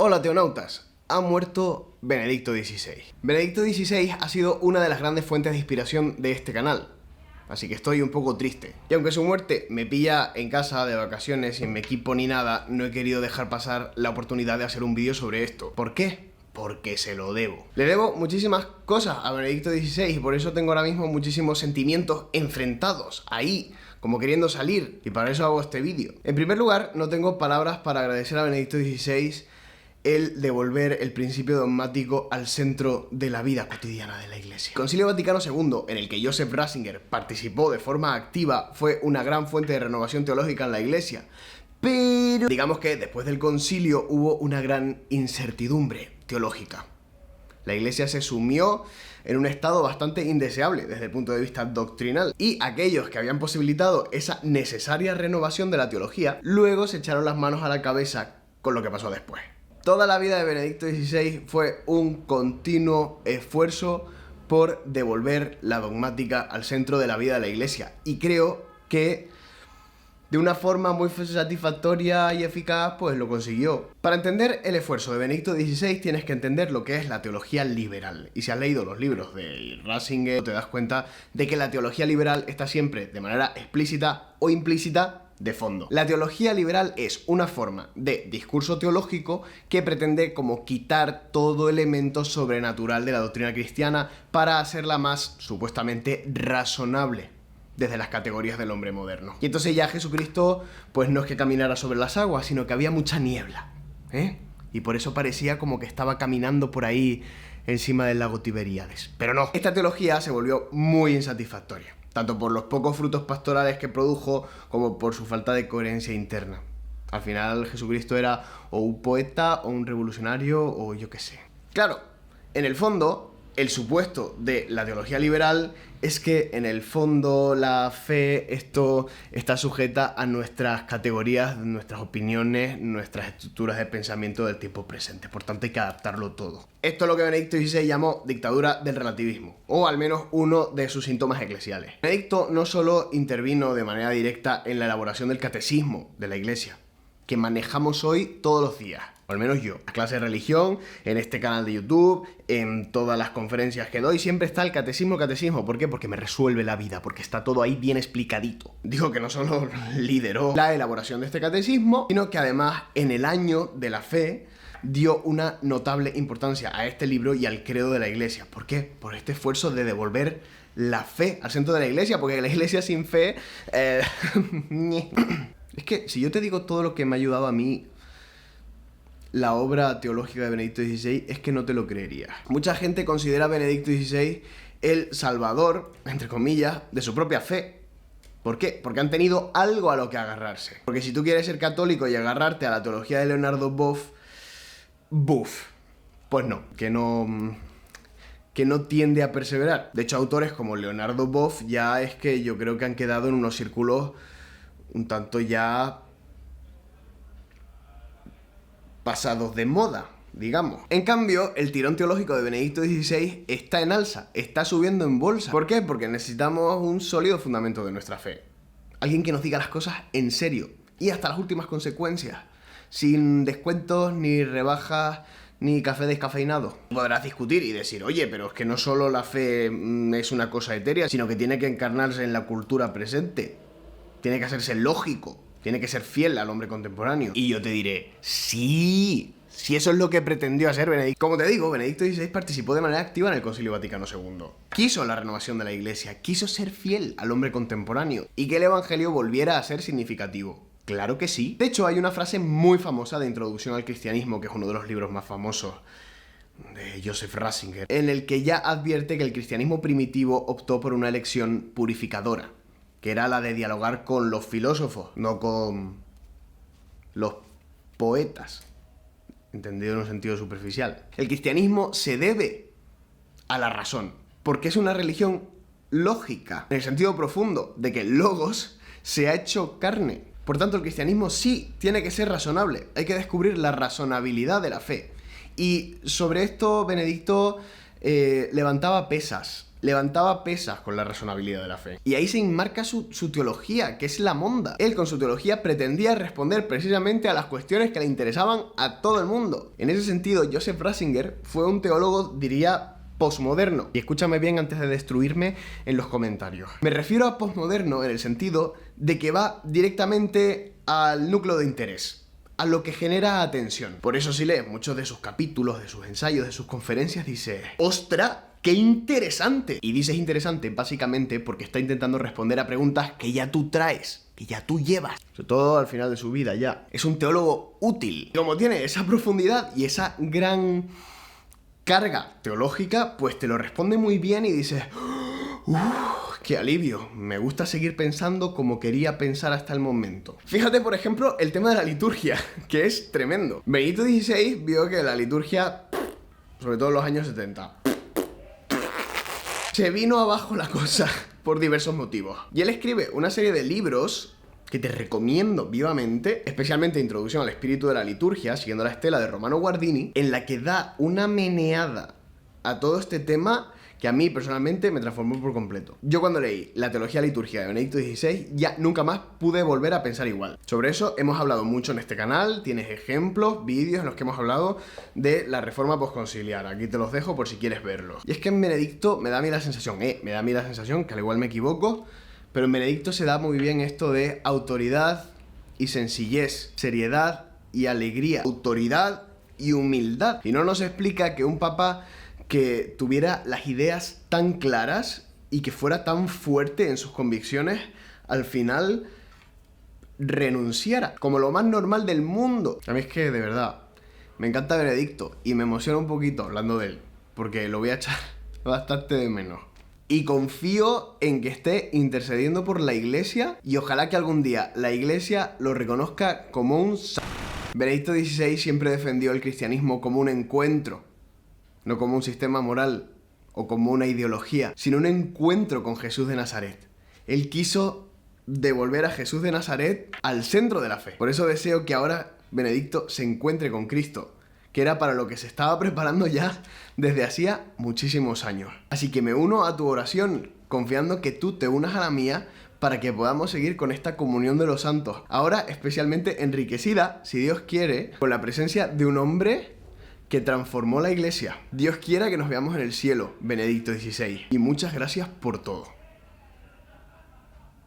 Hola teonautas, ha muerto Benedicto XVI. Benedicto XVI ha sido una de las grandes fuentes de inspiración de este canal, así que estoy un poco triste. Y aunque su muerte me pilla en casa de vacaciones sin mi equipo ni nada, no he querido dejar pasar la oportunidad de hacer un vídeo sobre esto. ¿Por qué? Porque se lo debo. Le debo muchísimas cosas a Benedicto XVI y por eso tengo ahora mismo muchísimos sentimientos enfrentados ahí, como queriendo salir, y para eso hago este vídeo. En primer lugar, no tengo palabras para agradecer a Benedicto XVI el devolver el principio dogmático al centro de la vida cotidiana de la Iglesia. El Concilio Vaticano II, en el que Joseph Ratzinger participó de forma activa, fue una gran fuente de renovación teológica en la Iglesia, pero digamos que después del concilio hubo una gran incertidumbre teológica. La Iglesia se sumió en un estado bastante indeseable desde el punto de vista doctrinal, y aquellos que habían posibilitado esa necesaria renovación de la teología, luego se echaron las manos a la cabeza con lo que pasó después. Toda la vida de Benedicto XVI fue un continuo esfuerzo por devolver la dogmática al centro de la vida de la Iglesia, y creo que de una forma muy satisfactoria y eficaz, pues lo consiguió. Para entender el esfuerzo de Benedicto XVI tienes que entender lo que es la teología liberal. Y si has leído los libros de Ratzinger, te das cuenta de que la teología liberal está siempre, de manera explícita o implícita, de fondo. La teología liberal es una forma de discurso teológico que pretende como quitar todo elemento sobrenatural de la doctrina cristiana para hacerla más, supuestamente, razonable desde las categorías del hombre moderno. Y entonces ya Jesucristo, pues no es que caminara sobre las aguas, sino que había mucha niebla, y por eso parecía como que estaba caminando por ahí encima del lago Tiberíades. Pero no, esta teología se volvió muy insatisfactoria, tanto por los pocos frutos pastorales que produjo, como por su falta de coherencia interna. Al final Jesucristo era o un poeta, o un revolucionario, o yo qué sé. Claro, en el fondo, el supuesto de la teología liberal es que en el fondo la fe, esto está sujeta a nuestras categorías, nuestras opiniones, nuestras estructuras de pensamiento del tiempo presente. Por tanto hay que adaptarlo todo. Esto es lo que Benedicto XVI llamó dictadura del relativismo, o al menos uno de sus síntomas eclesiales. Benedicto no solo intervino de manera directa en la elaboración del catecismo de la Iglesia, que manejamos hoy todos los días, o al menos yo. La clase de religión, en este canal de YouTube, en todas las conferencias que doy, siempre está el catecismo. ¿Por qué? Porque me resuelve la vida, porque está todo ahí bien explicadito. Digo que no solo lideró la elaboración de este catecismo, sino que además en el año de la fe dio una notable importancia a este libro y al credo de la Iglesia. ¿Por qué? Por este esfuerzo de devolver la fe al centro de la Iglesia, porque la Iglesia sin fe... Es que si yo te digo todo lo que me ha ayudado a mí la obra teológica de Benedicto XVI, es que no te lo creerías. Mucha gente considera a Benedicto XVI el salvador, entre comillas, de su propia fe. ¿Por qué? Porque han tenido algo a lo que agarrarse. Porque si tú quieres ser católico y agarrarte a la teología de Leonardo Boff, pues no, que no tiende a perseverar. De hecho, autores como Leonardo Boff ya es que yo creo que han quedado en unos círculos un tanto ya pasados de moda, digamos. En cambio, el tirón teológico de Benedicto XVI está en alza, está subiendo en bolsa. ¿Por qué? Porque necesitamos un sólido fundamento de nuestra fe. Alguien que nos diga las cosas en serio y hasta las últimas consecuencias, sin descuentos, ni rebajas, ni café descafeinado. Podrás discutir y decir, oye, pero es que no solo la fe es una cosa etérea, sino que tiene que encarnarse en la cultura presente. Tiene que hacerse lógico, tiene que ser fiel al hombre contemporáneo. Y yo te diré, sí, eso es lo que pretendió hacer Benedicto. Como te digo, Benedicto XVI participó de manera activa en el Concilio Vaticano II. Quiso la renovación de la Iglesia, quiso ser fiel al hombre contemporáneo y que el Evangelio volviera a ser significativo. Claro que sí. De hecho, hay una frase muy famosa de Introducción al Cristianismo, que es uno de los libros más famosos de Joseph Ratzinger, en el que ya advierte que el cristianismo primitivo optó por una elección purificadora, que era la de dialogar con los filósofos, no con los poetas, entendido en un sentido superficial. El cristianismo se debe a la razón, porque es una religión lógica, en el sentido profundo de que el logos se ha hecho carne. Por tanto, el cristianismo sí tiene que ser razonable, hay que descubrir la razonabilidad de la fe. Y sobre esto Benedicto levantaba pesas levantaba pesas con la razonabilidad de la fe. Y ahí se enmarca su teología, que es la monda. Él con su teología pretendía responder precisamente a las cuestiones que le interesaban a todo el mundo. En ese sentido, Joseph Ratzinger fue un teólogo, diría, posmoderno. Y escúchame bien antes de destruirme en los comentarios. Me refiero a posmoderno en el sentido de que va directamente al núcleo de interés, a lo que genera atención. Por eso si lees muchos de sus capítulos, de sus ensayos, de sus conferencias, dices, ¡ostras! ¡Qué interesante! Y dices interesante básicamente porque está intentando responder a preguntas que ya tú traes, que ya tú llevas. Sobre todo al final de su vida ya. Es un teólogo útil. Como tiene esa profundidad y esa gran carga teológica, pues te lo responde muy bien y dices, ¡qué alivio! Me gusta seguir pensando como quería pensar hasta el momento. Fíjate, por ejemplo, el tema de la liturgia, que es tremendo. Benedicto XVI vio que la liturgia, sobre todo en los años 70, se vino abajo la cosa por diversos motivos. Y él escribe una serie de libros que te recomiendo vivamente, especialmente Introducción al Espíritu de la Liturgia, siguiendo la estela de Romano Guardini, en la que da una meneada a todo este tema que a mí personalmente me transformó por completo. Yo cuando leí la teología litúrgica de Benedicto XVI ya nunca más pude volver a pensar igual. Sobre eso hemos hablado mucho en este canal, tienes ejemplos, vídeos en los que hemos hablado de la reforma posconciliar. Aquí te los dejo por si quieres verlos. Y es que en Benedicto me da a mí la sensación, que al igual me equivoco, pero en Benedicto se da muy bien esto de autoridad y sencillez, seriedad y alegría, autoridad y humildad. Y no nos explica que un papa que tuviera las ideas tan claras y que fuera tan fuerte en sus convicciones, al final renunciara, como lo más normal del mundo. A mí es que, de verdad, me encanta Benedicto y me emociona un poquito hablando de él, porque lo voy a echar bastante de menos. Y confío en que esté intercediendo por la Iglesia y ojalá que algún día la Iglesia lo reconozca como un... Benedicto XVI siempre defendió el cristianismo como un encuentro, no como un sistema moral o como una ideología, sino un encuentro con Jesús de Nazaret. Él quiso devolver a Jesús de Nazaret al centro de la fe. Por eso deseo que ahora Benedicto se encuentre con Cristo, que era para lo que se estaba preparando ya desde hacía muchísimos años. Así que me uno a tu oración, confiando que tú te unas a la mía para que podamos seguir con esta comunión de los santos. Ahora especialmente enriquecida, si Dios quiere, con la presencia de un hombre que transformó la Iglesia. Dios quiera que nos veamos en el cielo, Benedicto XVI. Y muchas gracias por todo.